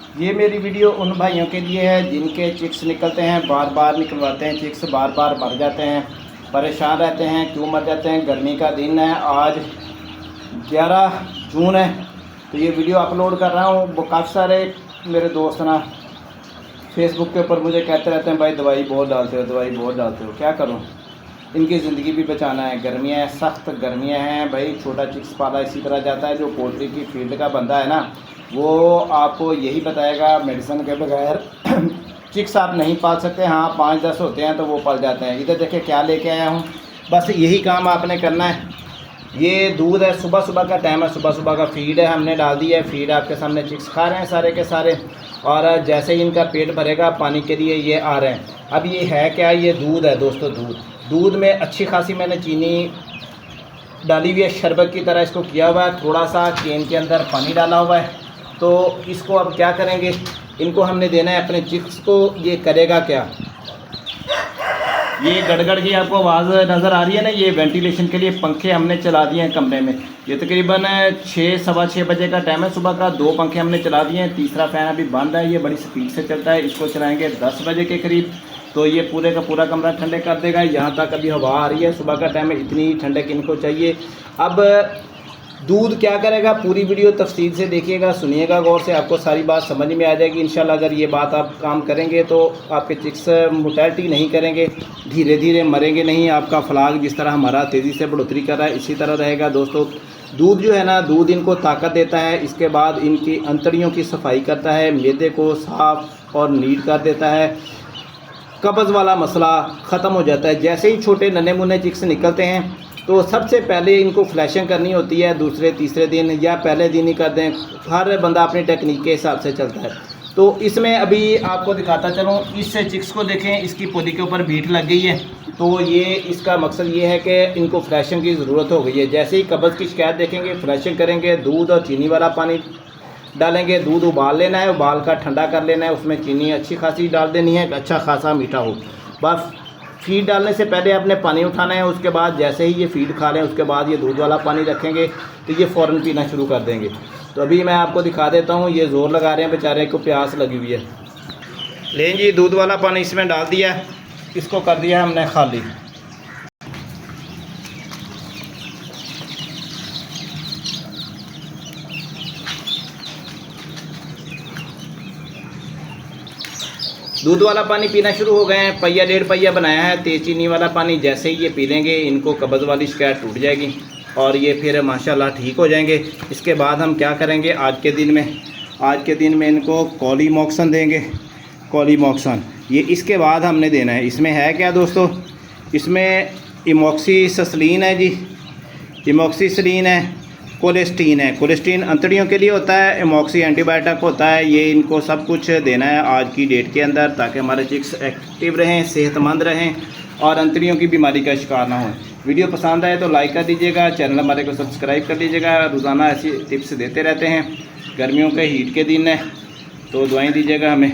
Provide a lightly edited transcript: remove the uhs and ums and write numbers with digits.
ये मेरी वीडियो उन भाइयों के लिए है जिनके चिक्स निकलते हैं, बार बार निकलवाते हैं चिक्स, बार बार मर जाते हैं, परेशान रहते हैं। क्यों मर जाते हैं? गर्मी का दिन है, आज 11 जून है, तो ये वीडियो अपलोड कर रहा हूँ। वो काफ़ी सारे मेरे दोस्त ना फेसबुक के ऊपर मुझे कहते रहते हैं भाई दवाई बहुत डालते हो, दवाई बहुत डालते हो। क्या करूँ, इनकी ज़िंदगी भी बचाना है। गर्मियाँ हैं, सख्त गर्मियाँ हैं भाई। छोटा चिक्स पाला इसी तरह जाता है। जो पोल्ट्री की फील्ड का बंदा है ना, वो आपको यही बताएगा मेडिसिन के बगैर चिक्स आप नहीं पाल सकते। हाँ 5-10 होते हैं तो वो पल जाते हैं। इधर देखिए क्या लेके आया हूँ, बस यही काम आपने करना है। ये दूध है, सुबह सुबह का टाइम है, सुबह सुबह का फीड है, हमने डाल दी है फीड। आपके सामने चिक्स खा रहे हैं सारे के सारे, और जैसे ही इनका पेट भरेगा पानी के लिए ये आ रहे हैं। अब ये है क्या? ये दूध है दोस्तों, दूध में अच्छी खासी मैंने चीनी डाली हुई है, शरबत की तरह इसको किया हुआ है। थोड़ा सा केन के अंदर पानी डाला हुआ है। तो इसको अब क्या करेंगे, इनको हमने देना है अपने चिक्स को। ये करेगा क्या? ये गड़गड़ की आपको आवाज़ नज़र आ रही है ना, ये वेंटिलेशन के लिए पंखे हमने चला दिए हैं कमरे में। ये तकरीबन 6-6:15 बजे का टाइम है सुबह का। 2 पंखे हमने चला दिए हैं, तीसरा फ़ैन अभी बंद है, ये बड़ी स्पीड से चलता है। इसको चलाएँगे 10 बजे के करीब, तो ये पूरे का पूरा कमरा ठंडे कर देगा। यहाँ तक अभी हवा आ रही है, सुबह का टाइम है, इतनी ठंडक इनको चाहिए। अब दूध क्या करेगा, पूरी वीडियो तफसील से देखिएगा, सुनिएगा गौर से, आपको सारी बात समझ में आ जाएगी इंशाल्लाह। अगर ये बात आप काम करेंगे तो आपके चिक्स मोर्टेलिटी नहीं करेंगे, धीरे धीरे मरेंगे नहीं। आपका फ्लाग जिस तरह हमारा तेज़ी से बढ़ोतरी कर रहा है इसी तरह रहेगा दोस्तों। दूध जो है ना, दूध इनको ताकत देता है। इसके बाद इनकी अंतड़ियों की सफाई करता है, मैदे को साफ़ और नीट कर देता है। कब्ज़ वाला मसला ख़त्म हो जाता है। जैसे ही छोटे नन्हे मुन्ने चिक्स निकलते हैं तो सबसे पहले इनको फ्लैशिंग करनी होती है, दूसरे तीसरे दिन या पहले दिन ही कर दें। हर बंदा अपनी टेक्निक के हिसाब से चलता है। तो इसमें अभी आपको दिखाता चलूँ, इस चिक्स को देखें, इसकी पोदी के ऊपर बीट लग गई है। तो ये इसका मकसद ये है कि इनको फ्लैशिंग की ज़रूरत हो गई है। जैसे ही कब्ज़ की शिकायत देखेंगे, फ्लैशिंग करेंगे, दूध और चीनी वाला पानी डालेंगे। दूध उबाल लेना है, उबाल कर ठंडा कर लेना है, उसमें चीनी अच्छी खासी डाल देनी है, अच्छा खासा मीठा हो। बस फीड डालने से पहले आपने पानी उठाना है। उसके बाद जैसे ही ये फीड खा लें, उसके बाद ये दूध वाला पानी रखेंगे तो ये फ़ौरन पीना शुरू कर देंगे। तो अभी मैं आपको दिखा देता हूँ, ये ज़ोर लगा रहे हैं, बेचारे को प्यास लगी हुई है। लें जी, दूध वाला पानी इसमें डाल दिया, इसको कर दिया हमने खाली। दूध वाला पानी पीना शुरू हो गए हैं, पहिया 1.5 पहिया बनाया है तेज़ चीनी वाला पानी। जैसे ही ये पी लेंगे, इनको कब्ज़ वाली शिकायत टूट जाएगी और ये फिर माशाल्लाह ठीक हो जाएंगे। इसके बाद हम क्या करेंगे, आज के दिन में इनको कॉलीमॉक्सन देंगे। कॉलीमॉक्सन ये इसके बाद हमने देना है। इसमें है क्या दोस्तों, इसमें इमोक्सिसिलिन है जी, इमोक्सिसिलिन है, कोलेस्टीन है। कोलेस्टीन अंतड़ियों के लिए होता है, इमोक्सी एंटीबायोटिक होता है। ये इनको सब कुछ देना है आज की डेट के अंदर, ताकि हमारे चिक्स एक्टिव रहें, सेहतमंद रहें और अंतड़ियों की बीमारी का शिकार ना हो। वीडियो पसंद आए तो लाइक कर दीजिएगा, चैनल हमारे को सब्सक्राइब कर लीजिएगा। रोज़ाना ऐसी टिप्स देते रहते हैं। गर्मियों के हीट के दिन है तो दुआएं दीजिएगा हमें।